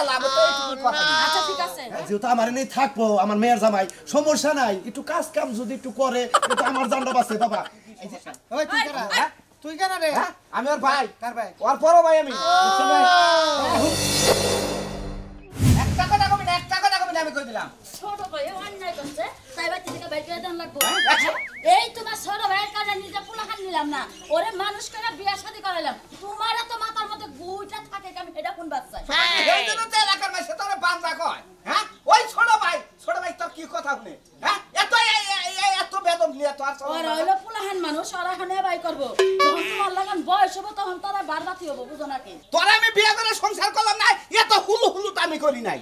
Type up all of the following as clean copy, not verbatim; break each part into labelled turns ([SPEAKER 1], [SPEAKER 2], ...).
[SPEAKER 1] গেলাম তো এইটুকু কথা
[SPEAKER 2] আচ্ছা ঠিক আছে
[SPEAKER 3] যেহেতু আমার নেই থাকবো আমার মেয়ের জামাই সমস্যা নাই একটু কাজ কাম যদি একটু করে একটু আমার জানটা বাঁচে বাবা
[SPEAKER 1] এই যে ওই তুই কেন হ্যাঁ তুই কেন রে
[SPEAKER 3] হ্যাঁ আমি ওর ভাই
[SPEAKER 1] কার ভাই
[SPEAKER 3] ওর বড় ভাই আমি
[SPEAKER 1] একটা কথা কবি না আমি কই দিলাম
[SPEAKER 2] ছোট ভাই অন্যায় করছে তাই বাচ্চা থেকে বাইর করে দেন লাগবো এই তোমার ছোট ভাইয়ের কাছে নিজে পোলাখান নিলাম না ওরে মানুষ করে বিয়া শাদী করাইলাম তোমার তো মাথার মধ্যে গুইটা থাকে আমি এটা কোন বাচ্চা
[SPEAKER 1] এই জন্য তো এলাকার মাসে তোরে বান্দা কয় হ্যাঁ ওই ছোট ভাই তোর কি কথা শুনে হ্যাঁ এত বেদম নিয়ে তো আর
[SPEAKER 2] ওরা হইলো পোলাখান মানুষ ওরা এখানে বাই করবো যখন তোমার লাগান বয়স হবো তখন তোরা বারবাতি হবো বুঝো নাকি
[SPEAKER 1] তোরে আমি বিয়ে করে সংসার করলাম না এত হুলু তো আমি করি নাই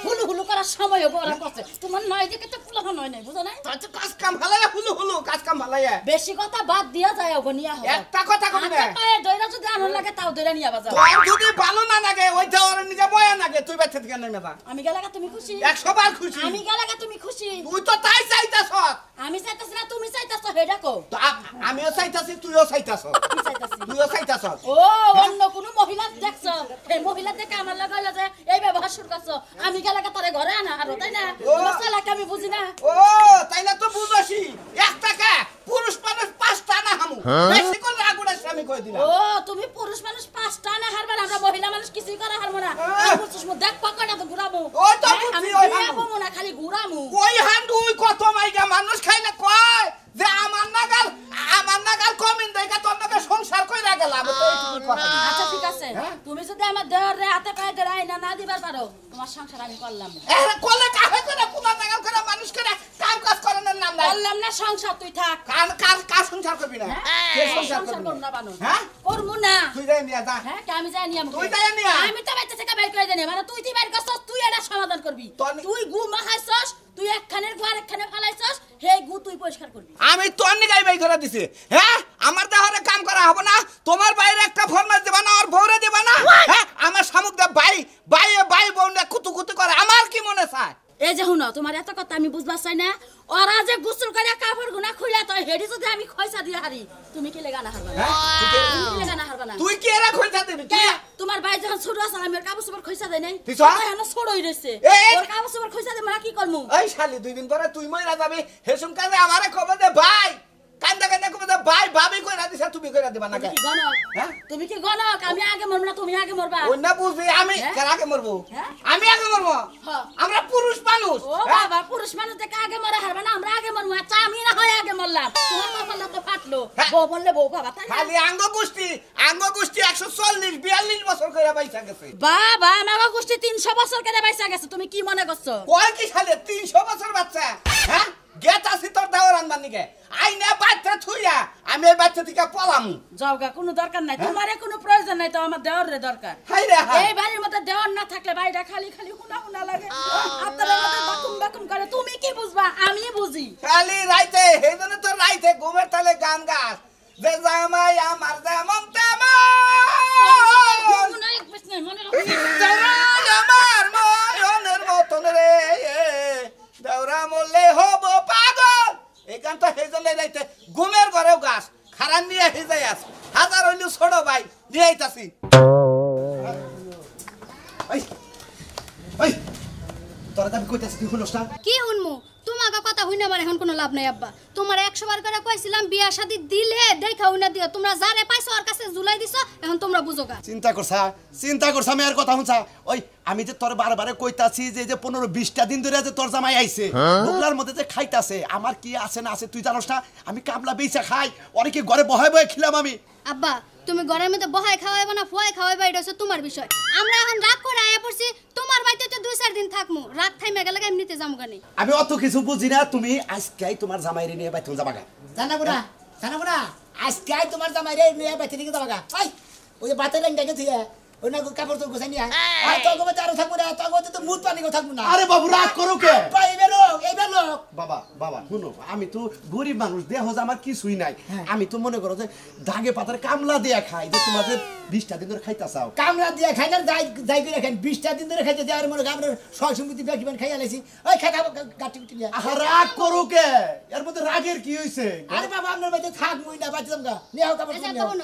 [SPEAKER 2] হুলু হুলু করার সময় হবো ওরা করছে তোমার নয় দিকে তো পোলাখান হয় নাই বুঝো না
[SPEAKER 1] তোর তো কাজ কাম ভালাইয়া হুলু কাজ কাম ভালাইয়া
[SPEAKER 2] বেশি কথা বাদ দিয়া যায় ওগো নিয়া হবে
[SPEAKER 1] একটা কথা কবি না
[SPEAKER 2] পায়ে দইরা যদি আনন্দ লাগে তাও দইরা নিয়া বাজাও
[SPEAKER 1] তোর যদি ভালো না লাগে ওই দেওয়ার নিজে বয়া লাগে তুই বাচ্চা থেকে নেমে যা
[SPEAKER 2] আমি গেলাগা তুমি খুশি
[SPEAKER 1] 100 বার খুশি
[SPEAKER 2] আমি গেলাগা তুমি খুশি
[SPEAKER 1] তুই তো তাই চাইতাছ
[SPEAKER 2] আমি চাইতাছি না তুমি চাইতাছো হেডা কো
[SPEAKER 1] আমিও চাইতাছি তুইও চাইতাছ
[SPEAKER 2] কি চাইতাছি
[SPEAKER 1] তুইও চাইতাছ
[SPEAKER 2] ও অন্য কোন মহিলা দেখছো এই মহিলা দেখে আমার লাগা হইলো যে এই ব্যবহার শুরু করছো আমি গেলাগা তোরে ঘরে আনা আর তাই না তোমার চালাকে আমি বুঝি না
[SPEAKER 1] ও তাইলে তো বুঝছি এক টাকা পুরুষ মানুষ 5টা না হামু বেশি করে আগুড়া আমি কই দিলাম
[SPEAKER 2] ও তুমি পুরুষ মানুষ 5টা না হারবার আমরা মহিলা মানুষ কিছুই করা হারবো না বুঝছিস মো দেখ পকেটে তো ঘুরাবো
[SPEAKER 1] ওই তো
[SPEAKER 2] আমি
[SPEAKER 1] বুঝছি ওই
[SPEAKER 2] ঘুরাবো না খালি ঘুরামু
[SPEAKER 1] ওই হান্ডুই কত মাইগা মানুষ খাইলে কয় যে আমার নাগাল কমিন দেইগা তোর নাকি সংসার কইরা গেলাম তো এইটুকু কথা
[SPEAKER 2] আচ্ছা ঠিক আছে তুমি যদি আমার দেওরে হাতে পায়ে ধরে না দিবার পারো তোমার সংসার আমি করলাম
[SPEAKER 1] এরে কোলে কাহে করে কোলা নাগাল করে মানুষ করে কাম কাজ করানোর নাম নাই
[SPEAKER 2] বললাম না সংসার তুই থাক
[SPEAKER 1] কার সংসার করবি না কে সংসার করবি
[SPEAKER 2] করব না বানু
[SPEAKER 1] হ্যাঁ
[SPEAKER 2] করব না
[SPEAKER 1] তুই যাই নিয়া যা
[SPEAKER 2] হ্যাঁ কে আমি যাই নিয়া
[SPEAKER 1] তুই যাই নিয়া
[SPEAKER 2] আমি তো বাইতে থেকে বের করে দেনি মানে তুই বাইর করছস তুই এটা সমাধান করবি তুই গু মাখাইছস তুই একখানের গু আরেকখানে ফালাইছস হে গু তুই পরিষ্কার করবি
[SPEAKER 1] আমি তোর নিগাই বাই করে দিছি হ্যাঁ আমার দেহরে কাম করা হবে না তোমার বাইরে একটা ফরমাস দিবা না আর বউরে দিবা না হ্যাঁ আমার শামুক দা বাই বউনে কুতু করে আমার কি মনে চায়
[SPEAKER 2] এই যে হুনো তোমার এত কথা আমি বুঝবা চাই না ওরা যে গোসল করে কাপড় গুনা খুইলা তো হেডি যদি আমি খয়সা দিয়া হারি তুমি কি লেগা না হারবা না তুমি কি লেগা না হারবা না
[SPEAKER 1] তুই কি এরা খইসা দিবি কি
[SPEAKER 2] তোমার ভাই যখন ছোট আছে আমি কাপড় চোপড় খয়সা দেই নাই
[SPEAKER 1] তুই
[SPEAKER 2] এখন ছোট হই রইছে ওর কাপড় চোপড় খয়সা দে মারা কি করমু
[SPEAKER 1] এই শালি 2 দিন পরে তুই মইরা যাবি হেসুম কাজে আমারে খবর দে ভাই কান্দা কবে দে ভাই ভাবি কইরা দিছ তুমি কইরা দিবা না
[SPEAKER 2] তুমি কি গণক
[SPEAKER 1] হ্যাঁ
[SPEAKER 2] তুমি কি গণক আমি আগে মরব না তুমি আগে মরবা
[SPEAKER 1] ওই না বুঝবি আমি কার আগে মরবো
[SPEAKER 2] হ্যাঁ?
[SPEAKER 1] আমি আগে মরবো
[SPEAKER 2] হ্যাঁ।
[SPEAKER 1] আমরা পুরুষ মানুষ
[SPEAKER 2] ও বাবা পুরুষ মানুষ দেখে আগে মরে হারবা না আমরা আগে মরবো আচ্ছা আমি না হয় আগে মরলাম তোমার কপাল তো ফাটলো বউ বললে বউ বাবা তাই না
[SPEAKER 1] খালি আঙ্গ গোষ্ঠী 140 42 বছর কইরা বাইসা গেছে
[SPEAKER 2] বাবা আমার গোষ্ঠী 300 বছর করে বাইসা গেছে তুমি কি মনে করছো
[SPEAKER 1] কয় কি শালে 300 বছর বাচ্চা হ্যাঁ গেতা সিতর দাওর আনবার নিকে আইনা বাচ্চা থুইয়া আমি এই বাচ্চা থেকে পলাম
[SPEAKER 2] যাওগা কোনো দরকার নাই তোমারে কোনো প্রয়োজন নাই তো আমার দেওরের দরকার
[SPEAKER 1] হাই রে হাই
[SPEAKER 2] এই বাড়ির মধ্যে দেওর না থাকলে বাইরে খালি হুনা লাগে আপনারা মধ্যে বাকুম করে তুমি কি বুঝবা আমি বুঝি
[SPEAKER 1] খালি রাইতে হেজনে তো রাইতে ঘুমের তালে গান গাস যে জামাই আমার যেমন তেমন আমার মনের মতন রে দেওরা মরলে হব পাগল এই গান তো হেজনে রাইতে ঘুমের ঘরেও গাছ খারান নিয়ে হেজাই আস হাজার হইল ছোট ভাই নিয়ে আইতাছি
[SPEAKER 3] এই তোরা আমি কইতাছি তুই শুনছ না
[SPEAKER 4] কি শুনমু তোমাকে কথা হইনা আমার এখন কোনো লাভ নাই আব্বা তোমার 100 বার করে কইছিলাম বিয়া শাদি দিলে দেখা হইনা দিও তোমরা যারে পাইছো ওর কাছে জুলাই দিছো এখন তোমরা বুঝোগা
[SPEAKER 3] চিন্তা করছা আমি আর কথা শুনছা ওই আমি যে তোর বারবারে কইতাছি যে 15-20টা দিন ধরে যে তোর জামাই আইছে বুকলার মধ্যে যে খাইতাছে আমার কি আছে না আছে তুই জানোস না আমি কাবলা বেইচা খাই অনেকে ঘরে বহায় খিলাম আমি
[SPEAKER 4] আব্বা তুমি ঘরের মধ্যে বহায় খাওয়াইবা না ফুয়ায় খাওয়াইবা এটা হচ্ছে তোমার বিষয় আমরা এখন রাগ করে আয়া পড়ছি তোমার বাড়িতে তো 2-4 দিন থাকমু রাগ থাইমা গেলে এমনিতে যামু গানি
[SPEAKER 3] আমি অত কিছু বুঝি না তুমি আজকেই তোমার জামাইরে নিয়ে বাইতে যাবাগা
[SPEAKER 1] জানাবো না আজকে তোমার জামাইরে নিয়ে বাইতে দিকে যাবাগা ওই যে বাতে লাইন দেখেছি ওই না কাপড় তো গোছাই নিয়ে আয় তো গোবে আরো থাকবো না তো মুত পানি গো থাকবো না
[SPEAKER 3] আরে বাবু রাগ করো কে
[SPEAKER 1] এইবার লোক
[SPEAKER 3] বাবা শুনো আমি তো গরিব মানুষ দেহ আমার কিছুই নাই আমি তো মনে করো যে দাগে পাতার কামলা দিয়ে খাই যে তোমাদের 20টা দিন ধরে খাইতা চাও
[SPEAKER 5] কামরা দিয়ে খাই না যাই করে খাই 20টা দিন ধরে খাইতে দেওয়ার মনে আমরা সয় সম্পত্তি বেকিবান খাইয়া লাইছি ওই খাই গাটি গুটি নিয়ে
[SPEAKER 3] আহা রাগ করো কে এর মধ্যে রাগের কি হইছে
[SPEAKER 5] আরে বাবা আপনার বাড়িতে থাক মুই না বাড়িতে যামগা নিয়ে হোক কাপড়
[SPEAKER 4] আচ্ছা
[SPEAKER 5] নিয়ে
[SPEAKER 4] তখন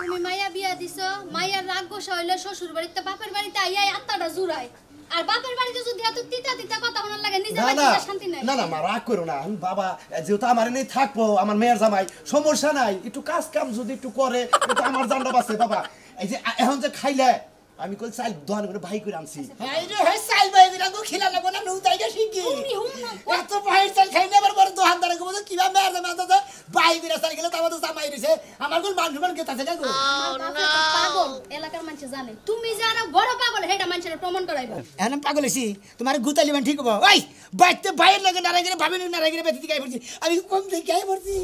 [SPEAKER 4] তুমি মাইয়া বিয়া দিছো মাইয়ার রাগ গোসা হইলে শ্বশুর বাড়িতে বাপের বাড়িতে আইয়া আত্মাটা জুড়ায় আর বাপের বাড়িতে যদি এত তিতা তিতা কথা শোনার লাগে নিজের বাড়িতে শান্তি নাই
[SPEAKER 3] না না মা রাগ করো না আমি বাবা যেহেতু আমার নেই থাকবো আমার মেয়ের জামাই সমস্যা নাই একটু কাজ কাম যদি একটু করে একটু আমার জানটা বাঁচে বাবা এই যে এখন যে খাইলে আমি কই চাল দোকান করে ভাই করে আনছি
[SPEAKER 5] হাই রে হাই সাইল ভাই বিরাগো খিলা লাগো না নু জায়গা শিখি
[SPEAKER 4] তুমি হুম না
[SPEAKER 5] এত ভাই চাল খাই না আবার বড় দোকানদার কো বলে কিবা মেয়ার জামা দাদা ভাই বিরা চাল গেলে তাও তো জামাই রইছে আমার কোন মান সম্মান কেতা থাকে গো
[SPEAKER 4] আমার বাপে তো পাগল এলাকার মানুষ জানে তুমি যে আরো বড় পাগল হেটা মানুষের প্রমাণ করাইবা
[SPEAKER 5] এখন পাগল হইছি তোমার গুতালি মান ঠিক হবো ওই বাইতে ভাইয়ের লাগে নারাই গেলে ভাবিনি নারাই গেলে বেতি গাই পড়ছি আমি কম থেকে গাই পড়ছি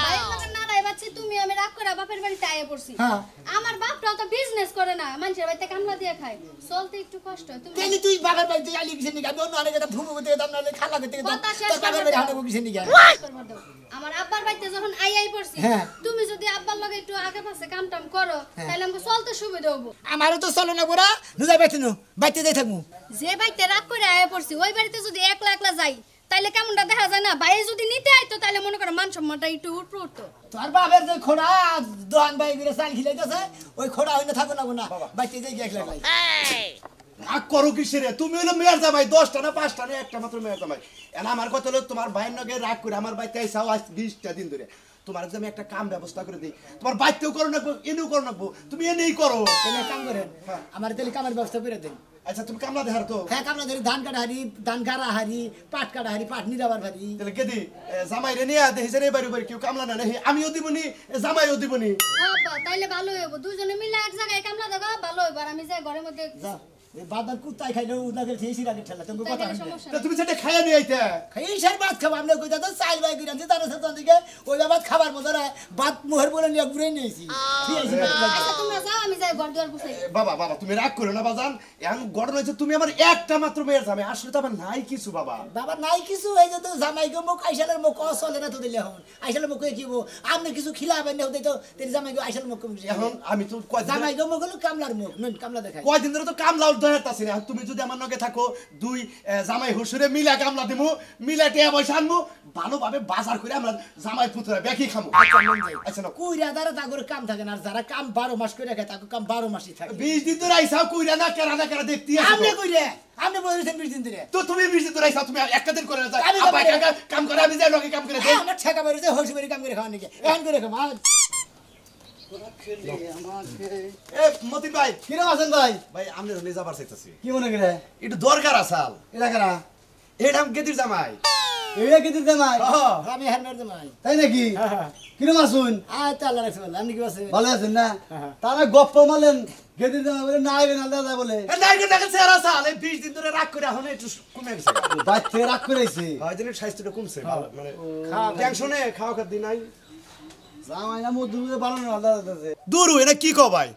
[SPEAKER 4] ভাইয়ের লগে না রাইবাছি তুমি আমি রাগ করে বাপের বাড়িতে আইয়া পড়ছি
[SPEAKER 5] হ্যাঁ।
[SPEAKER 4] আমার বাপটাও তো বিজনেস করে না মানুষের বাড়িতে কামলা দিয়ে খায় চলতে একটু কষ্ট হয়। তুমি
[SPEAKER 5] তেলি তুই বাবার বাড়িতে আলি কিসে নিগা আমি অন্য অনেক একটা ভুমু করতে গেতাম নাহলে খালা করতে গেতাম
[SPEAKER 4] কথা শেষ
[SPEAKER 5] তোর বাবার
[SPEAKER 4] করবে
[SPEAKER 5] বাড়ি
[SPEAKER 4] তো।
[SPEAKER 5] হাঁটাবো কিসে নিগা
[SPEAKER 4] করবার দাও। আমার আব্বার বাড়িতে যখন আইয়াই পড়ছি
[SPEAKER 5] হ্যাঁ।
[SPEAKER 4] তুমি যদি আব্বার লগে একটু আগে পাশে কাম টাম করো তাহলে আমাকে চলতে সুবিধা হবো
[SPEAKER 5] আমারও তো চলো না গোরা নুজাই বাইতে নো বাইতে যাই থাকবো
[SPEAKER 4] যে বাড়িতে রাগ করে আইয়া পড়ছি ওই বাড়িতে যদি একলা একলা যাই তাইলে কেমনটা দেখা যায় না বাইরে যদি নিতে আইতো তাহলে মনে করো মান সম্মানটা একটু উপরে উঠতো
[SPEAKER 5] তোর বাবার যে খোড়া দোয়ান বাই করে চাল খিলাইতেছে ওই খোড়া হইনা থাকো না না বাইতে যাই গেছ লাগলাই
[SPEAKER 3] রাগ করো কিসে রে তুমি হলো মেয়ের জামাই 10টা না 5টা না একটা মাত্র মেয়ের জামাই এখন আমার কথা হলো তোমার ভাইয়ের নগে রাগ করে আমার বাড়িতে আইসাও আজ 20টা দিন ধরে তোমার যে আমি একটা কাম ব্যবস্থা করে দিই তোমার বাড়িতেও করো না এনেও করো না তুমি এনেই করো
[SPEAKER 5] তাহলে কাম করেন আমার তাহলে কামের ব্যবস্থা করে দেন
[SPEAKER 3] আচ্ছা তুমি কামলা দেখার তো
[SPEAKER 5] হ্যাঁ কামনা ধরি ধান কাটা হারি ধান গাড়া হারি পাট কাটা হারি পাট নিরাবার হারি
[SPEAKER 3] তাহলে কেদি জামাই রে নিয়ে দেখি যে বাড়ি বাড়ি কেউ কামলা না নেই আমিও দিবনি জামাইও দিবনি
[SPEAKER 4] আব্বা তাইলে ভালো হইব দুজনে মিলে এক জায়গায় কামলা দাও ভালো হইব আর আমি যাই ঘরের মধ্যে
[SPEAKER 5] যা এই বাদার কুত্তাই খাইলো উনাদের থেই সিরানি ঠেলা তুমি কথা
[SPEAKER 4] তাইলে
[SPEAKER 5] হইবে
[SPEAKER 4] সমস্যা
[SPEAKER 3] তা
[SPEAKER 4] নাই।
[SPEAKER 3] তুমি সেটা খাইয়া নিয়ে আইতে
[SPEAKER 5] খাই সার ভাত খাবো আমরা কইতা তো চাইল বাই কইরা যে তার সাথে দিকে ওই বাবা খাবার মতো না ভাত মোহর বলে নিয়ে ঘুরে নিয়েছি ঠিক আছে
[SPEAKER 4] আচ্ছা তোমরা যাও আমি যাই ঘর দুয়ার গুছাই
[SPEAKER 3] বাবা বাবা তুমি রাগ করো না বাজান এখন গড়ন হয়েছে তুমি আমার একটা মাত্র মেয়ের জামাই আসলে তো আমার নাই কিছু বাবা
[SPEAKER 5] বাবা নাই কিছু এই যে তো জামাই গো মুখ আইসালের মুখ চলে না তো দিলে হন আইসালের মুখ কি বো আপনি কিছু খিলাবেন না হতে তো তেরি জামাই গো আইসালের মুখ
[SPEAKER 3] এখন আমি তো
[SPEAKER 5] জামাই গো মুখ হলো কামলার মুখ নুন কামলা দেখাই
[SPEAKER 3] কয়দিন ধরে তো কামলা ধরতাছি না তুমি যদি আমার নগে থাকো দুই জামাই হুসুরে মিলা কামলা দিমু মিলা টিয়া পয়সা আনমু ভালোভাবে বাজার করে আমরা জামাই পুত্রা বেকি খামু আচ্ছা না
[SPEAKER 5] কুইরা দ্বারা তাগর কাম থাকে না আর যারা কাম 12 মাস করে রাখে তাকে কাম 12 মাসই থাকে
[SPEAKER 3] 20 দিন ধরে আইসাও কইরা না কেরা দেখতে
[SPEAKER 5] আপনি
[SPEAKER 3] আসো
[SPEAKER 5] কইরে আপনি বলেছেন 20 দিন ধরে
[SPEAKER 3] তো তুমি 20 দিন ধরে আইসাও তুমি একটা দিন করে না যাও
[SPEAKER 5] আমি
[SPEAKER 3] আব্বা
[SPEAKER 5] কাম
[SPEAKER 3] কাকা কাম করে আমি যাই লগে কাম করে দেই
[SPEAKER 5] আমার ঠেকা বেরিয়েছে হসি বেরি কাম করে খাওয়া নাকি এখন করে খাম
[SPEAKER 3] এ মতিন ভাই
[SPEAKER 6] কিরম আছেন ভাই
[SPEAKER 3] ভাই আমি নিয়ে যাবার চাইতাছি
[SPEAKER 6] কি মনে করে
[SPEAKER 3] একটু দরকার আসাল
[SPEAKER 6] এটা কারা
[SPEAKER 3] এটা আমি গেদির জামাই
[SPEAKER 6] এটা কি দিতে নাই
[SPEAKER 5] আমি হেলমেট দেমাই
[SPEAKER 6] তাই নাকি কিরম আসুন
[SPEAKER 5] আয় তো আল্লাহ রাখছে বলে আপনি কি আছেন
[SPEAKER 6] ভালো আছেন না তারা গপ্প মারলেন গেদির দাম বলে না আইবেন আলাদা যায় বলে
[SPEAKER 3] এ নাইকে দেখেন চেহারা সাল এই 20 দিন ধরে রাগ করে এখন একটু কমে গেছে
[SPEAKER 6] বাইর থেকে রাগ করেছে
[SPEAKER 3] হয় জানি স্বাস্থ্যটা কমছে মানে টেনশনে খাওয়া খাওয়া দিন নাই
[SPEAKER 6] জামাই না মধ্যে মধ্যে বানানো আলাদা আছে
[SPEAKER 3] দূর হই না কি কও ভাই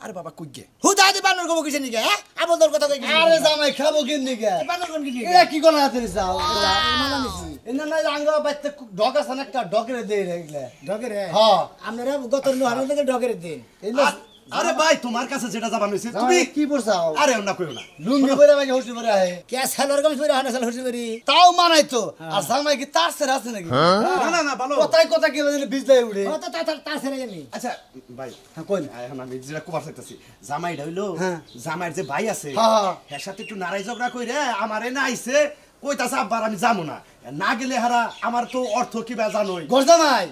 [SPEAKER 3] আরে বাবা কুইগে
[SPEAKER 5] হুদা দি বানর কব কিছে নিকে হ্যাঁ আবল দর কথা কই কি
[SPEAKER 6] আরে জামাই খাবো কিন দিকে
[SPEAKER 5] বানর কোন কি
[SPEAKER 6] এটা কি কোন হাতে চাও
[SPEAKER 5] মালা নিছি
[SPEAKER 6] এনা না আঙ্গ বাইতে ডগ আছে না একটা ডগরে দেই রেগলে
[SPEAKER 5] ডগরে
[SPEAKER 6] হ্যাঁ
[SPEAKER 5] আপনারা গত লোহার থেকে ডগরে দেন
[SPEAKER 3] আরে ভাই তোমার কাছে যেটা যাবান হইছে তুমি
[SPEAKER 6] তুমি কি পড়ছাও
[SPEAKER 3] আরে না কইও না
[SPEAKER 6] লুঙ্গি পরে আমাকে হোস্ট করে আহে
[SPEAKER 5] কে সালোর কম পরে হানা সাল হসি বেরি
[SPEAKER 6] তাও মানাই তো আর জামাই কি তার সেরা আছে নাকি
[SPEAKER 3] না না না ভালো
[SPEAKER 6] কথাই কথা কি বলে বিজলাই উড়ে
[SPEAKER 5] ও তো তা ছেড়ে জানি
[SPEAKER 3] আচ্ছা ভাই
[SPEAKER 6] হ্যাঁ কোন
[SPEAKER 3] এখন আমি যেটা কুমার চাইতাছি জামাইটা হইলো
[SPEAKER 6] হ্যাঁ।
[SPEAKER 3] জামাইয়ের যে ভাই আছে
[SPEAKER 6] হ্যাঁ।
[SPEAKER 3] এর সাথে একটু নারাই ঝগড়া কইরে আমারে না আইছে কইতাছে আব্বার আমি যাবো না না গেলে হারা আমার তো অর্থ কিবা জানোই
[SPEAKER 6] গরজামাই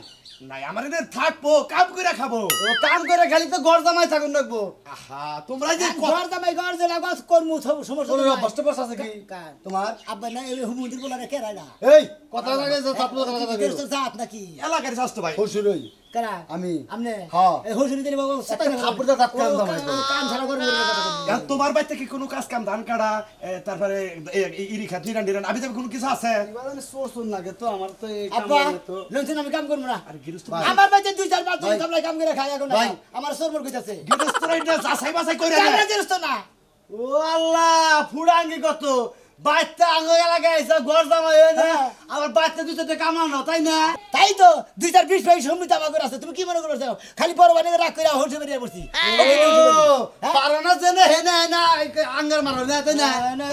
[SPEAKER 3] নাই আমার এনে থাকবো কাম কইরা খাবো
[SPEAKER 6] ও কাম করে খালি তো গরজামাই থাকুন রাখবো
[SPEAKER 3] আহা তোমরা যে
[SPEAKER 5] ঘর দামাই ঘর যে লাগা করমু সমস্যা
[SPEAKER 6] তোর অভ্যস্ত বস আছে কি
[SPEAKER 5] কার
[SPEAKER 6] তোমার
[SPEAKER 5] আব্বা না এই হুমুন্দির বলা রে কেরা না
[SPEAKER 6] এই কথা লাগে যে ছাত্র কথা কথা
[SPEAKER 5] কেস তো জাত নাকি
[SPEAKER 3] এলাকার স্বাস্থ্য ভাই
[SPEAKER 6] হসুরই
[SPEAKER 5] কারা
[SPEAKER 6] আমি
[SPEAKER 5] আমনে
[SPEAKER 6] হ্যাঁ।
[SPEAKER 5] এই হসুরি দিলে বাবা সতাই না
[SPEAKER 6] থাপ্পড়টা দাঁত কান দামাই
[SPEAKER 5] কান ছাড়া করবো
[SPEAKER 3] এখন তোমার বাড়িতে কি কোনো কাজ কাম ধান কাটা তারপরে ইরি খাত নিরান নিরান আমি যাবে কোনো কিছু আছে
[SPEAKER 6] এবারে সোর লাগে তো আমার তো এই কাম
[SPEAKER 5] আব্বা
[SPEAKER 6] লাগে তো
[SPEAKER 5] লঞ্চন আমি কাম করবো না
[SPEAKER 3] আর গৃহস্থ
[SPEAKER 5] আমার বাড়িতে 2-4 জন
[SPEAKER 6] ভাই।
[SPEAKER 5] কামলা কাম করে খাই এখন
[SPEAKER 6] ভাই।
[SPEAKER 5] আমার সরমর কইতাছে
[SPEAKER 3] গৃহস্থরা এটা যাচাই বাছাই কইরা
[SPEAKER 5] কামলা
[SPEAKER 3] নেয়।
[SPEAKER 5] জিনিস তো না
[SPEAKER 6] ও আল্লাহ ফুড়াঙ্গি কত বাচ্চা আঙ্গ এলাকায় এসে ঘর জামাই হয়ে না আবার বাচ্চা দুটো কামানো তাই না
[SPEAKER 5] তাই তো 2020 সম্মিত আমার আছে তুমি কি মনে করছো খালি পরবানি রাখ করে হোসে বেরিয়ে পড়ছি
[SPEAKER 6] পারো না জেনে হে না আঙ্গার মারো না তাই না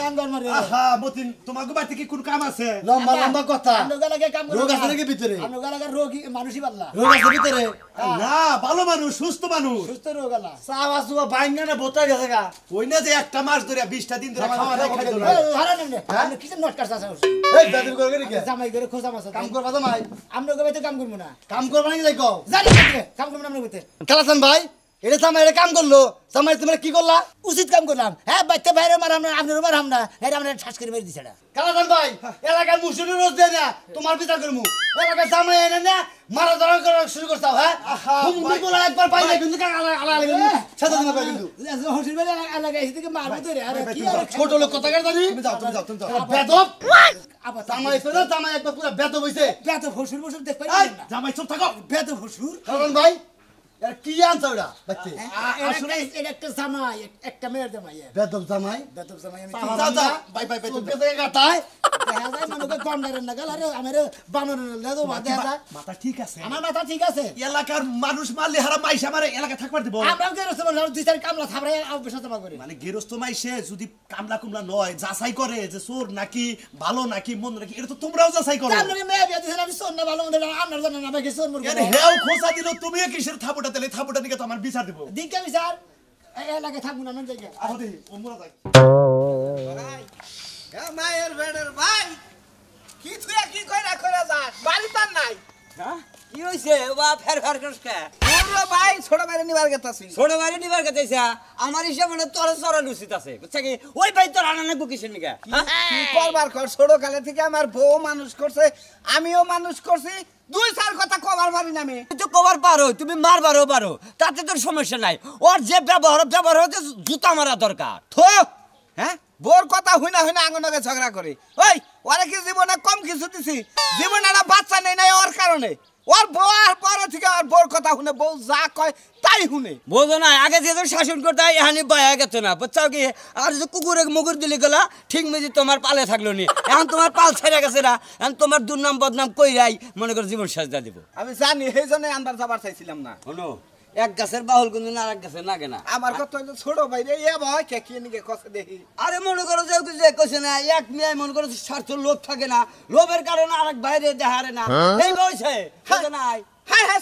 [SPEAKER 5] আঙ্গর মারে
[SPEAKER 3] আহা মতিন তোমাকে বাড়িতে কি কোন কাম আছে
[SPEAKER 6] লম্বা লম্বা কথা
[SPEAKER 5] আমরা গালাকে কাম করি
[SPEAKER 6] রোগ আছে নাকি ভিতরে
[SPEAKER 5] আমরা গালাকে রোগী মানুষই পাল্লা
[SPEAKER 6] রোগ আছে ভিতরে
[SPEAKER 3] না ভালো মানুষ সুস্থ মানুষ
[SPEAKER 5] সুস্থ রোগ আলা
[SPEAKER 6] চাওয়া চুয়া বাইঙ্গা না বোতা গেছে গা
[SPEAKER 3] ওই না যে একটা মাস ধরে 20টা দিন ধরে খাওয়া দাওয়া খাইতো না
[SPEAKER 5] হারা নেন আপনি কিসের নট কাটছ আছে
[SPEAKER 6] এই দাদু করে কি
[SPEAKER 5] জামাই করে খোঁজা মাছ
[SPEAKER 6] কাম করবা জামাই
[SPEAKER 5] আমরা গবে তো কাম করব না
[SPEAKER 6] কাম করবা নাকি যাই কও
[SPEAKER 5] জানি কাম করব না আমরা গতে
[SPEAKER 6] কালাসান ভাই এটা জামাই এটা কাম করলো জামাই তুমি কি করলা
[SPEAKER 5] উচিত কাম করলাম হ্যাঁ বাচ্চা বাইরে মার আমরা আপনার মার আমরা এটা আমরা ঠাস করে মেরে দিছে এটা
[SPEAKER 6] কালাসান ভাই এলাকার মুসুরি রোজ দেয় না তোমার বিচার করমু এলাকার জামাই এনে না মারা ধরা করা শুরু করছাও হ্যাঁ তুমি বলা একবার পাইলে কিন্তু আলা আলা সাথে দিন পাই কিন্তু
[SPEAKER 5] হসির বাইরে লাগা এসে থেকে মারবো তো রে আরে কি
[SPEAKER 6] ছোট লোক কথা কার জানি
[SPEAKER 3] তুমি যাও
[SPEAKER 6] বেদব
[SPEAKER 5] আবার
[SPEAKER 6] জামাই তো না জামাই একবার পুরো বেদব হইছে
[SPEAKER 5] বেত হসুর বসুর দেখ পাই
[SPEAKER 6] এই,
[SPEAKER 5] না
[SPEAKER 3] জামাই চুপ থাকো
[SPEAKER 5] বেত হসুর
[SPEAKER 6] কালাসান ভাই এর কি আনছ ওটা বাচ্চা
[SPEAKER 5] আসলে এটা একটা জামাই একটা মেয়ের জামাই
[SPEAKER 6] বেদব জামাই
[SPEAKER 5] বেত জামাই আমি
[SPEAKER 6] যাও যাও বাই বাই বাই তুমি থেকে কাটায়
[SPEAKER 5] দেখা যায় মানুষকে গন্ডারের না গেল আরে আমার বানরের না তো দেখা যায়
[SPEAKER 3] মাথা ঠিক আছে
[SPEAKER 5] আমার মাথা ঠিক আছে
[SPEAKER 3] এলাকার মানুষ মারলে হারা মাইসা মারে এলাকা থাকবার দিব
[SPEAKER 5] আমরাও গেরস্ত মানুষ দুই চার কামলা থাবড়ে অবশ্য জমা করে
[SPEAKER 3] মানে গেরস্ত মাইসে যদি কামলা কুমলা নয় যাচাই করে যে চোর নাকি ভালো নাকি মন্দ নাকি এটা তো তোমরাও যাচাই করো
[SPEAKER 5] আপনাকে মেয়ে বিয়ে দিয়েছেন আমি সোন না ভালো মন্দ আপনার জানেন আমাকে সোন মুরগি
[SPEAKER 3] এর হেও খোঁচা দিল তুমিও কিসের থাপড়া দিলে থাপড়া দিকে তো আমার বিচার দিব
[SPEAKER 5] দিকে আমি স্যার এলাকায় থাকবো না জায়গা
[SPEAKER 3] আমাদের ওমরা যাই
[SPEAKER 1] মায়ের বেড়ের ভাই কি তুই কি কইরা কইরা যাস বাড়ি তার নাই
[SPEAKER 7] কি হইছে বা ফের ফের করছে
[SPEAKER 1] পুরো ভাই ছোট বাইরে নিবার গেতাছি
[SPEAKER 7] ছোট বাড়ি নিবার গেছে আমার হিসাবে মানে তোর চড়া লুচিত আছে বুঝছে কি ওই ভাই তোর আনা নাকবো কিসের নিকা
[SPEAKER 1] কি করবার কর ছোট কালে থেকে আমার বউ মানুষ করছে আমিও মানুষ করছি দুই চার কথা কবার পারি না আমি
[SPEAKER 7] তুই তো কবার পারো তুমি মারবারও পারো তাতে তোর সমস্যা নাই ওর যে ব্যবহার হতে জুতা মারা দরকার
[SPEAKER 1] থো হ্যাঁ বোর কথা হইনা হইনা আঙ্গনকে ঝগড়া করে ওই ওরা কি জীবনে কম কিছু দিছি জীবনে একটা বাচ্চা নেই নাই ওর কারণে ওর বউ আর পরে থেকে আর বোর কথা শুনে বউ যা কয় তাই শুনে
[SPEAKER 7] বোঝো না আগে যে তোর শাসন করতে হয় এখানে বয়া গেছে না বুঝছাও কি আর যে কুকুরে মুগুর দিলে গেলা ঠিক মেজি তোমার পালে থাকলো নি এখন তোমার পাল ছেড়ে গেছে না এখন তোমার দুর্নাম বদনাম কইরাই মনে করো জীবন সাজা দিব
[SPEAKER 1] আমি জানি সেই জন্য আন্দার যাবার চাইছিলাম না
[SPEAKER 7] শোনো এক গাছের বাহুল কিন্তু আর এক গাছের লাগে না
[SPEAKER 1] আমার কথা হইলো ছোট বাইরে এ ভয় কে কি নিকে কষ্ট দেখি
[SPEAKER 7] আরে মনে করো যে যে কইছে না এক মেয়ে মনে করো স্বার্থ লোভ থাকে না লোভের কারণে আরেক বাইরে দেখারে না এই বইছে নাই
[SPEAKER 1] হ্যাঁ হ্যাঁ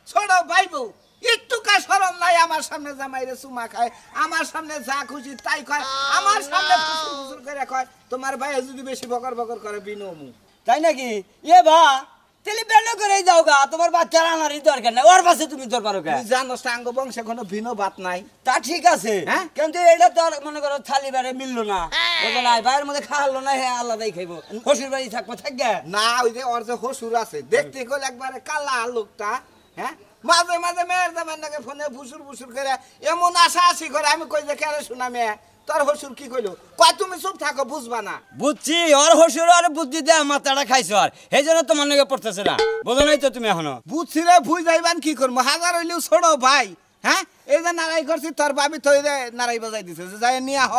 [SPEAKER 1] ছোট ভাই বউ একটু কা শরম নাই আমার সামনে জামাইরে চুমা খায় আমার সামনে যা খুশি তাই কয় আমার সামনে ফুসুর ফুসুর করে কয় তোমার ভাই যদি বেশি বকর বকর করে বিনমু
[SPEAKER 7] তাই নাকি এ ভা তেলি বেন্ড করে যাও গা তোমার বাচ্চার আনারই দরকার নাই ওর পাশে তুমি দরকার কে
[SPEAKER 1] তুই জানোস টাঙ্গ বংশে কোনো ভিন্ন ভাত নাই
[SPEAKER 7] তা ঠিক আছে
[SPEAKER 1] হ্যাঁ?
[SPEAKER 7] কিন্তু এটা তো আর মনে করো থালি বারে মিললো না বুঝলো না ভাইয়ের মধ্যে খাওয়ালো না হ্যাঁ আলাদাই খাইবো শ্বশুর বাড়ি থাকবো থাকবে
[SPEAKER 1] না ওই যে ওর যে হসুর আছে দেখতে গেলে একবারে কালা লোকটা হ্যাঁ মাঝে মাঝে মেয়ের জামার নাকি ফোনে ফুসুর ফুসুর করে এমন আশা আশি করে আমি কই যে কেন শোনা মেয়ে তোর হসুর কি কইলো কয় তুমি চুপ থাকো বুঝবা না
[SPEAKER 7] বুঝছি ওর হসুর আর বুদ্ধি দেয় মাথাটা খাইছো আর এই জন্য তোমার নাকি পড়তেছে না বোঝো নাই তো তুমি এখনো
[SPEAKER 1] বুঝছি রে ভুই যাইবান কি করবো হাজার হইলেও ছোট ভাই হ্যাঁ এই যে নারাই করছি তোর বাবি থই রে নারাই বাজাই দিছে যে যাই নিয়ে হ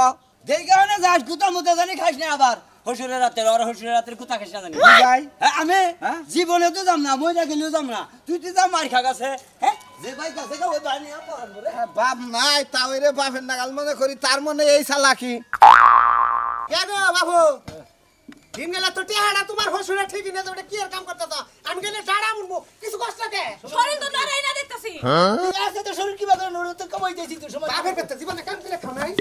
[SPEAKER 7] যেই কারণে যাস কুতা মুতা জানি খাইস না আবার হসুরের রাতের ওর হসুরের রাতের কুতা খাইস না জানি
[SPEAKER 1] যাই
[SPEAKER 7] হ্যাঁ, আমি
[SPEAKER 1] হ্যাঁ?
[SPEAKER 7] জীবনে তো যাম না মই গেলেও যাম না তুই তো যা মার খা গেছে হ্যাঁ যে ভাই কাছে ওই ভাই নিয়ে পড়ান বলে
[SPEAKER 1] বাপ নাই তাও রে বাপের নাগাল মনে করি তার মনে এই চালাকি
[SPEAKER 5] কেন বাবু দিন গেলে তো টেহাড়া তোমার হসুরা ঠিকই না তোটা কি আর কাম করতে দাও আমি গেলে টাড়া মুনবো কিছু কষ্ট কে
[SPEAKER 2] শরীর তো নারাই না দেখতাছি
[SPEAKER 5] আছে তো শরীর কি বাদ নড়ে তো কমাই দিয়েছি তো সময়
[SPEAKER 8] বাপের বেতে জীবনে কাম করে খানাই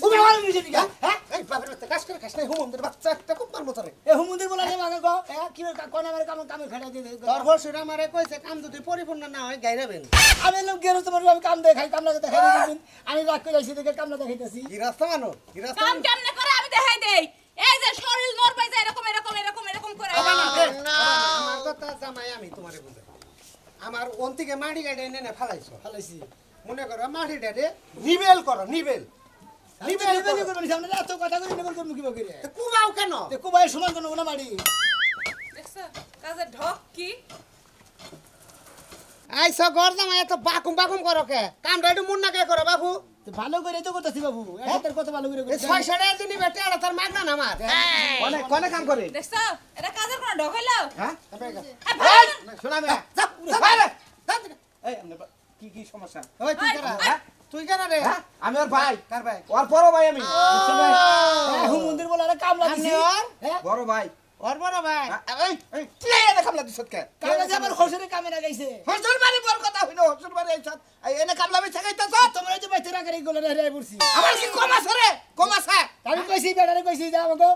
[SPEAKER 5] তুমি আমার নিজে নিগা হ্যাঁ
[SPEAKER 8] এই বাপের বেতে কাজ করে খাস নাই হুমন্দের বাচ্চা একটা খুব মারবো তোরে
[SPEAKER 5] এ হুমুন্দি বলা রে মাগে গো এ কি কোন আমার কামে ফেলা দিয়ে
[SPEAKER 8] তোর বসুর আমারে কইছে কাম যদি পরিপূর্ণ না হয় গাইরাবেন
[SPEAKER 5] আমি লোক গেরো তোমার আমি কাম দেখাই কামলা দেখাই দিন আমি রাগ করে আইছি দেখে কামলা দেখাইতাছি
[SPEAKER 8] কি রাস্তা মানো কি রাস্তা
[SPEAKER 2] কাম কেমনে করে আমি দেখাই দেই এই যে শরীর নড় পাই যায় এরকম এরকম এরকম এরকম করে
[SPEAKER 8] আমার কথা জামাই আমি তোমারে বুঝাই আমার অন্তিকে মাটি গাড়ি এনে না ফালাইছো
[SPEAKER 5] ফালাইছি
[SPEAKER 8] মনে করো মাটি ডাড়ে নিবেল করো নিবেল
[SPEAKER 5] নিবেল নিবেল করব সামনে এত কথা কই নিবেল করব কি বকরে
[SPEAKER 8] কুবাও কেন
[SPEAKER 5] দেখো ভাই সমান কোন না মারি
[SPEAKER 2] দেখছো কাজে ঢক কি
[SPEAKER 8] আইসা ঘর জামাই এত বাকুম বাকুম করো কে কামটা একটু মন না কে করো বাবু
[SPEAKER 5] তো
[SPEAKER 6] ভালো করে তো করতেছি বাবু এটার কত ভালো করে
[SPEAKER 5] এই 600 টাকা দিনি বেটে এটা তার মাগনা না আমার
[SPEAKER 1] কোনে কাম করে
[SPEAKER 9] দেখছো এটা কাজের কোনো ঢোক হইলো
[SPEAKER 1] হ্যাঁ
[SPEAKER 9] এই,
[SPEAKER 1] শোনা মে এই কি সমস্যা
[SPEAKER 5] ওই তুই কেন তুই কেন রে
[SPEAKER 1] হ্যাঁ আমি ওর ভাই
[SPEAKER 5] কার ভাই
[SPEAKER 1] ওর বড় ভাই আমি
[SPEAKER 6] হুমন্দির বলে আরে কামলা
[SPEAKER 5] আপনি
[SPEAKER 6] দিছি
[SPEAKER 5] ওর
[SPEAKER 1] বড় ভাই
[SPEAKER 5] ওর বড় ভাই
[SPEAKER 1] এই তুই এনে কামলা দিছত কে
[SPEAKER 6] কামলা যে আমার হসরে কামে লাগাইছে
[SPEAKER 1] হসুর বাড়ি বল কথা হইলো হসুর বাড়ি আইছত এনে কামলা বেচা খাইতাছ
[SPEAKER 6] তোমরা যে বাইতে রাখার এই গোলা রে পড়ছি
[SPEAKER 1] আমার কি কম আছে রে কম আছে
[SPEAKER 6] আমি কইছি বেটারে কইছি যে আমাকে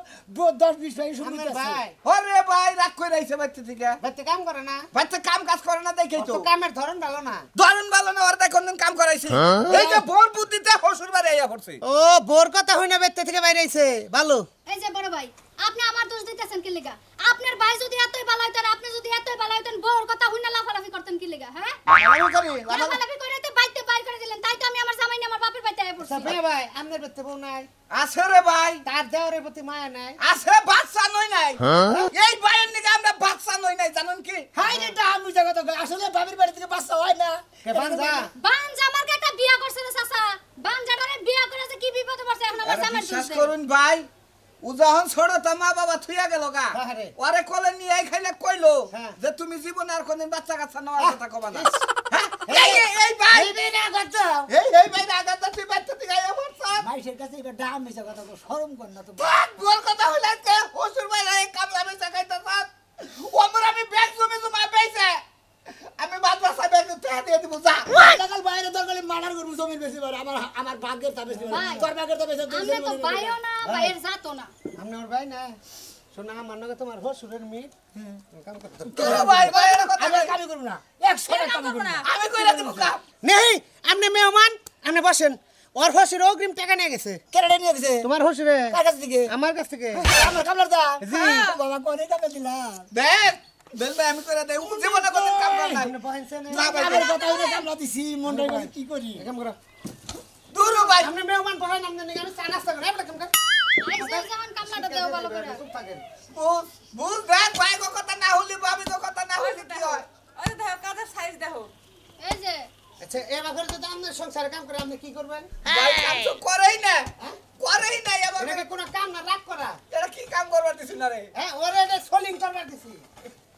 [SPEAKER 6] 10-20 ভাই শুরু
[SPEAKER 5] আমার
[SPEAKER 6] করতেছে
[SPEAKER 5] ভাই
[SPEAKER 1] ওরে ভাই রাগ কইরা আইছে বাচ্চা থেকে
[SPEAKER 5] বাচ্চা কাম করে না
[SPEAKER 1] বাচ্চা কাম কাজ করে না দেখেই তো
[SPEAKER 5] তো কামের ধরন ভালো না
[SPEAKER 1] ধরন ভালো না ওর দেখুন কাম করাইছে এই যে ভোর বুদ্ধিতে হসুর বাড়ি আইয়া পড়ছে
[SPEAKER 5] ও বোর কথা হই না বেতে থেকে বাইরে আইছে ভালো
[SPEAKER 4] এই যে বড় ভাই আপনি আমার দোষ দিতেছেন কি লাগা আপনার ভাই যদি এতই ভালো হইতেন আপনি যদি এতই ভালো হইতেন বউর কথা হইনা লাফালাফি করতেন কি লাগা হ্যাঁ
[SPEAKER 1] লাগানো করি
[SPEAKER 4] লাফালাফি করে তো বাইতে বাইর করে দিলেন তাই তো আমি আমার জামাই নিয়ে আমার বাপের বাড়িতে আইয়া পড়ছি
[SPEAKER 5] সাফে ভাই আমনের বেতে বউ নাই
[SPEAKER 1] আছে রে ভাই
[SPEAKER 5] তার দেওরের প্রতি মায়া নাই
[SPEAKER 1] আছে বাচ্চা নই নাই এই ভাইয়ের নিকে আমরা বাচ্চা নই নাই জানেন কি
[SPEAKER 6] হাই রে আমি জায়গা তো আসলে বাবির বাড়ি থেকে বাচ্চা হয় না
[SPEAKER 5] কে বানজা
[SPEAKER 4] বানজা আমার একটা বিয়া করছে রে চাচা বানজাটারে বিয়া করেছে কি বিপদে পড়ছে এখন আমার
[SPEAKER 1] আরে
[SPEAKER 4] জামাই
[SPEAKER 1] বিশ্বাস
[SPEAKER 4] দোষ
[SPEAKER 1] করুন ভাই উজাহন ছোড় তা মা বাবা থুইয়া গেল গা
[SPEAKER 5] আরে।
[SPEAKER 1] ওরে কোলে নিয়ে এই খাইলে কইলো
[SPEAKER 5] হ্যাঁ।
[SPEAKER 1] যে তুমি জীবনে আর কোনদিন বাচ্চা কাচ্চা নেওয়ার কথা কবা না হ্যাঁ? এই ভাই
[SPEAKER 5] এই না গত
[SPEAKER 1] এই ভাই রাগাত তুই বাচ্চা থেকে আইয়া পড়ছ
[SPEAKER 6] মাইশের কাছে এবার দাম মিছা কথা তো শরম কর না তো
[SPEAKER 1] বল কথা হইলা কে হসুর ভাই এই কামলা বেচা খাইতা সাত ওমর আমি ব্যাগ জমি জমা বেচে আমি মাদ্রাসা ব্যাগ দিয়ে দিব যা
[SPEAKER 6] সকাল বাইরে দরকারে মার্ডার করব জমির বেশি বার আমার ভাগ্যের তা বেশি
[SPEAKER 4] ভাই।
[SPEAKER 6] তোর ভাগ্যের তা বেশি
[SPEAKER 4] আমরা তো ভাইও না ভাইয়ের জাতও না
[SPEAKER 5] আমনের ভাই না শোনা আমার নগে তোমার হসুরের মিট কাম করতে
[SPEAKER 1] তোর ভাই ভাই এর কথা
[SPEAKER 6] আমি কামি করব না 100 টাকা কামি করব না
[SPEAKER 1] আমি কইরা দিব কাম
[SPEAKER 5] নেই আপনি মেহমান আপনি বসেন ওর হসুর অগ্রিম টাকা নিয়ে গেছে
[SPEAKER 6] কেড়ে নিয়ে গেছে
[SPEAKER 5] তোমার হসুরে
[SPEAKER 6] কার কাছ থেকে
[SPEAKER 5] আমার কাছ থেকে
[SPEAKER 6] আমার কামলার দা বাবা কোনে টাকা দিলাম
[SPEAKER 1] দেখ বেল ভাই আমি কইরা দেই জীবনে কোন কাম কর নাই
[SPEAKER 5] আপনি বহেনছেন
[SPEAKER 1] না ভাই
[SPEAKER 6] আমার কথা হইলে কামলা দিছি মনটা করে কি করি
[SPEAKER 5] কাম করো
[SPEAKER 1] দূর ভাই
[SPEAKER 5] আপনি মেহমান বহেন আপনি নিয়ে আমি চা নাস্তা করি আপনি কাম কর
[SPEAKER 4] আইসা যখন কামলাটা দেও ভালো করে
[SPEAKER 5] চুপ থাকেন
[SPEAKER 1] বুঝ বুঝ দেখ ভাই গো কথা না হলি ভাবি গো কথা না হলি কি হয়
[SPEAKER 9] ওই দেখো কাজের সাইজ দেখো
[SPEAKER 4] এই যে
[SPEAKER 5] আচ্ছা এবার যদি আপনার সংসারে কাম করে আপনি কি করবেন
[SPEAKER 1] ভাই কাম তো করেই না করেই না এবার
[SPEAKER 5] এটাকে কোনো কাম না রাগ করা
[SPEAKER 1] এটা কি কাম করবার দিছ না রে
[SPEAKER 5] হ্যাঁ ওরে এটা সোলিং করবার দিছি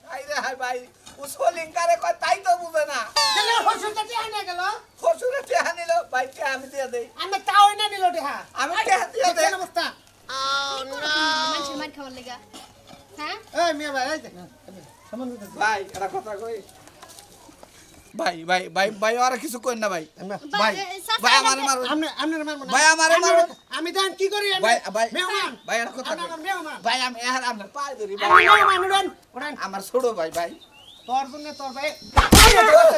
[SPEAKER 1] আই রে হাই ভাই উসলিং কারে কয় তাই তো বুঝে না
[SPEAKER 5] তাহলে হসুরটা টিহা নিয়ে গেল
[SPEAKER 1] হসুরে টেহা নিল ভাই টেহা আমি দিয়ে দেই
[SPEAKER 5] আমি তাও না নিল টিহা
[SPEAKER 1] আমি টেহা দিয়ে দেই
[SPEAKER 5] দেখেন অবস্থা
[SPEAKER 4] মানুষের মার খাওয়ার লাগা হ্যাঁ
[SPEAKER 5] এই মিয়া ভাই এই দেখ
[SPEAKER 1] ভাই এটা কথা কই ভাই ভাই ভাই ভাই আর কিছু কই না ভাই ভাই ভাই আমার মার
[SPEAKER 5] আপনার মারবো না
[SPEAKER 1] ভাই, আমারে মারো।
[SPEAKER 5] আমি দেন কি করি আমি?
[SPEAKER 1] ভাই ভাই
[SPEAKER 5] মেহমান
[SPEAKER 1] ভাই এটা কথা
[SPEAKER 5] আপনি
[SPEAKER 1] কই
[SPEAKER 5] আমার মেহমান
[SPEAKER 1] ভাই আমি এহার আপনার পায়ে ধরি ভাই
[SPEAKER 5] আমি মেহমান উড়ান উড়ান
[SPEAKER 1] আমার ছোট ভাই ভাই
[SPEAKER 5] তোর জন্য তোর ভাই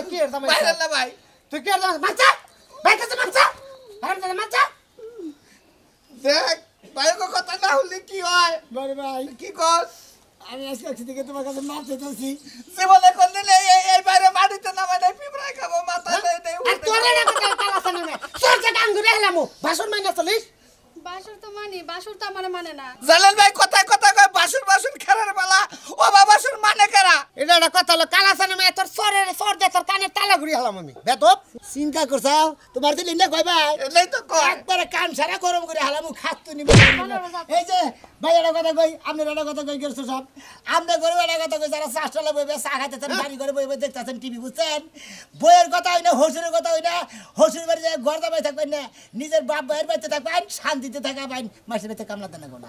[SPEAKER 5] কি এর দাম
[SPEAKER 1] ভাই না ভাই
[SPEAKER 5] তুই কি এর দাম মাচা ভাই কাছে মাচা হারাম দাদা মাচা
[SPEAKER 1] দেখ ভাই গো কথা না হলি কি হয়
[SPEAKER 6] বড় ভাই
[SPEAKER 1] কি কর
[SPEAKER 6] আমি আজকে থেকে তোমার কাছে মাপ চাইতেছি
[SPEAKER 1] জীবনে কোনদিন এই বাইরে মাটিতে নামে নাই পিঁপড়ায় খাবো মাথা নেই নেই
[SPEAKER 5] আর তোরে না কথা কালা সানে মে তোর যে গান ধরে হেলামু ভাষণ মাইনা চলিস
[SPEAKER 4] বাসুর তো বাসুর তো আমার মানে না
[SPEAKER 1] জানেন ভাই কথায় কথা কয় বাসুর বাসুর খেরার বেলা ও বাবাসুর মানে কেরা
[SPEAKER 5] এটা একটা কথা হলো কালা সানে মে তোর সর দে তোর কানে তালা ঘুরি হেলাম আমি বেদব
[SPEAKER 6] চিন্তা করছাও তোমার দিলে না কই ভাই
[SPEAKER 1] এই তো কয়
[SPEAKER 6] একবারে কান সারা গরম করে হালামু খাতু নিব এই যে ভাই এটা কথা কই আপনি এটা কথা কই গেছো সব আপনি করে এটা কথা কই যারা চাষটালে বইবে চা খাইতেছেন বাড়ি করে বইবে দেখতেছেন টিভি বুঝছেন বইয়ের কথা হই না হসুরের কথা হই না হসুর বাড়ি যায় ঘর দাবাই থাকবেন না নিজের বাপ ভাইয়ের বাড়িতে থাকবেন শান্তিতে থাকবেন মাসের বাড়িতে কামলাতে না কোনো